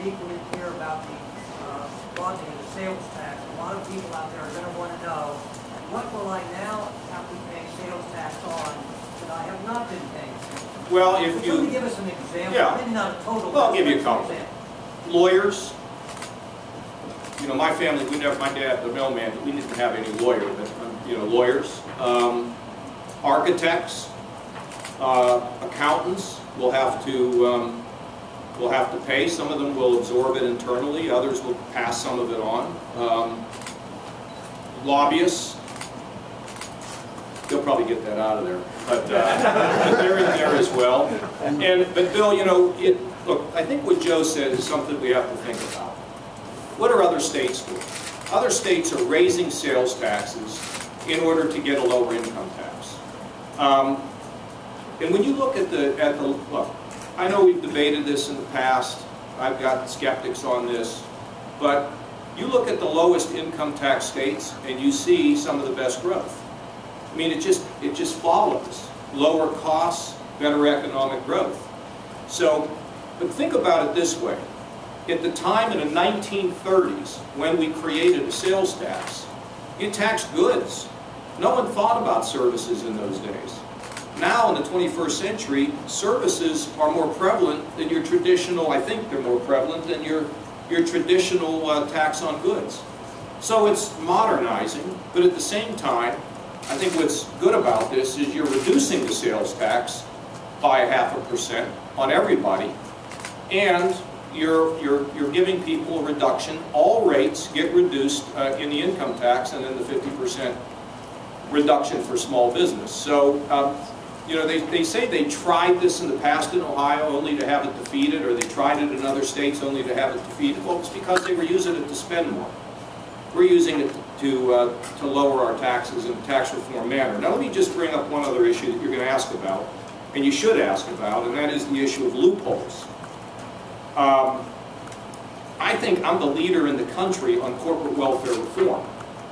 people didn't hear about the broadening of the sales tax, a lot of people out there are going to want to know, what will I now have to pay sales tax on that I have not been paying? Well, if you... Let me give us an example. Yeah. Maybe not a total. Well, I'll give you a couple. Example. Lawyers. You know, my family, we never, my dad, the mailman, we didn't have any lawyer, but, you know, lawyers. Architects, accountants will have to pay. Some of them will absorb it internally. Others will pass some of it on. Lobbyists, they'll probably get that out of there, but they're in there as well. But Bill, you know, look, I think what Joe said is something we have to think about. What are other states doing? Other states are raising sales taxes in order to get a lower income tax. And when you look at look, I know we've debated this in the past. I've got skeptics on this, but you look at the lowest income tax states and you see some of the best growth. I mean, it just follows. Lower costs, better economic growth. So, but think about it this way. At the time in the 1930s, when we created a sales tax, you taxed goods. No one thought about services in those days. Now, in the 21st century, services are more prevalent than your traditional, I think they're more prevalent than your traditional tax on goods. So it's modernizing, but at the same time, I think what's good about this is you're reducing the sales tax by 0.5% on everybody, and you're giving people a reduction. All rates get reduced in the income tax, and then the 50% reduction for small business. So, you know, they say they tried this in the past in Ohio only to have it defeated, or they tried it in other states only to have it defeated. Well, it's because they were using it to spend more. We're using it to lower our taxes in a tax reform manner. Now, let me just bring up one other issue that you're going to ask about, and you should ask about, and that is the issue of loopholes. I think I'm the leader in the country on corporate welfare reform.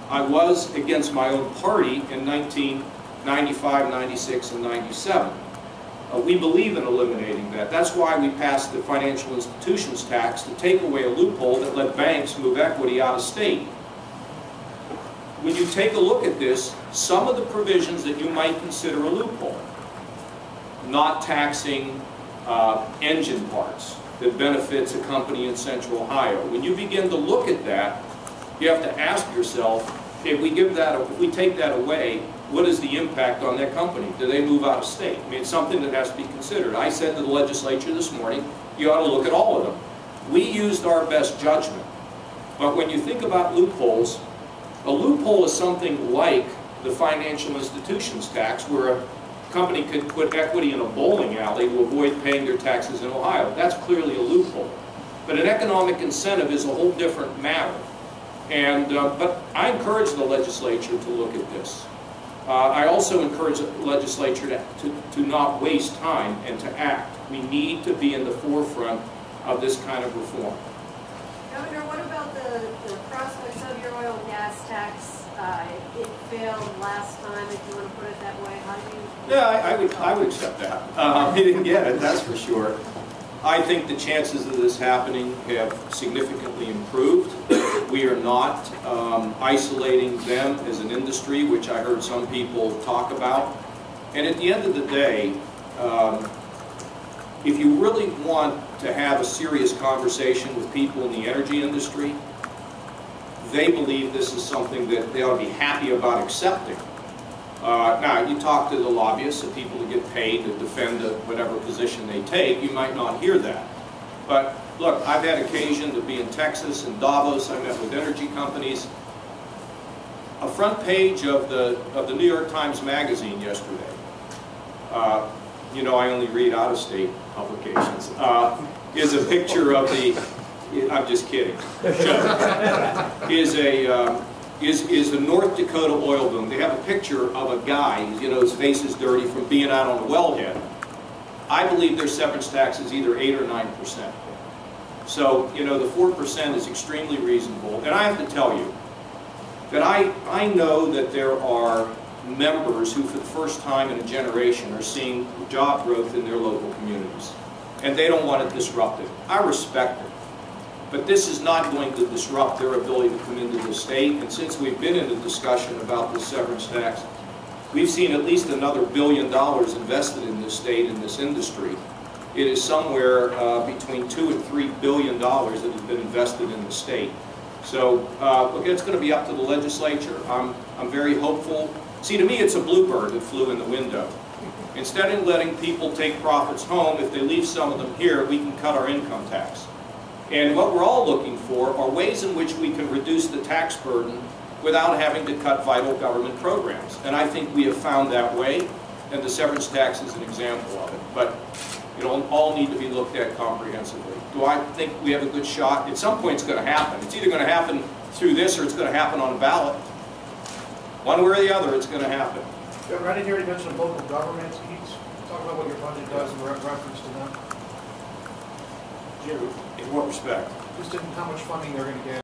I was against my own party in 1995, 96, and 97. We believe in eliminating that. That's why we passed the financial institutions tax to take away a loophole that let banks move equity out of state. When you take a look at this, some of the provisions that you might consider a loophole, not taxing engine parts that benefits a company in Central Ohio. When you begin to look at that, you have to ask yourself, if we take that away, what is the impact on that company? Do they move out of state? I mean, it's something that has to be considered. I said to the legislature this morning, you ought to look at all of them. We used our best judgment. But when you think about loopholes, a loophole is something like the financial institutions tax, where a company could put equity in a bowling alley to avoid paying their taxes in Ohio. That's clearly a loophole. But an economic incentive is a whole different matter. And, but I encourage the legislature to look at this. I also encourage the legislature to not waste time and to act. We need to be in the forefront of this kind of reform. Governor, what about the prospects of your oil and gas tax? It failed last time, if you want to put it that way. How do you... Yeah, I would accept that. He didn't get it, that's for sure. I think the chances of this happening have significantly improved. We are not isolating them as an industry, which I heard some people talk about. And at the end of the day, if you really want to have a serious conversation with people in the energy industry, they believe this is something that they ought to be happy about accepting. Now, you talk to the lobbyists, the people who get paid to defend whatever position they take, you might not hear that. But look, I've had occasion to be in Texas and Davos. I met with energy companies. A front page of the New York Times Magazine yesterday. You know, I only read out-of-state publications. Is a picture of the. I'm just kidding. Is a North Dakota oil boom. They have a picture of a guy, you know, his face is dirty from being out on the wellhead. I believe their severance tax is either 8 or 9%. So, you know, the 4% is extremely reasonable. And I have to tell you that I know that there are members who for the first time in a generation are seeing job growth in their local communities. And they don't want it disrupted. I respect it. But this is not going to disrupt their ability to come into the state. And since we've been in a discussion about the severance tax, we've seen at least another $1 billion invested in this state, in this industry. It is somewhere between $2 and $3 billion that has been invested in the state. So, look, it's going to be up to the legislature. I'm very hopeful. See, to me, it's a bluebird that flew in the window. Instead of letting people take profits home, if they leave some of them here, we can cut our income tax. And what we're all looking for are ways in which we can reduce the tax burden without having to cut vital government programs. And I think we have found that way, and the severance tax is an example of it. But you know, all need to be looked at comprehensively. Do I think we have a good shot? At some point it's going to happen. It's either going to happen through this or it's going to happen on a ballot. One way or the other, it's going to happen. Yeah, right in here you mentioned local governments. Can you talk about what your budget does in reference to them? In what respect? Just in how much funding they're going to get.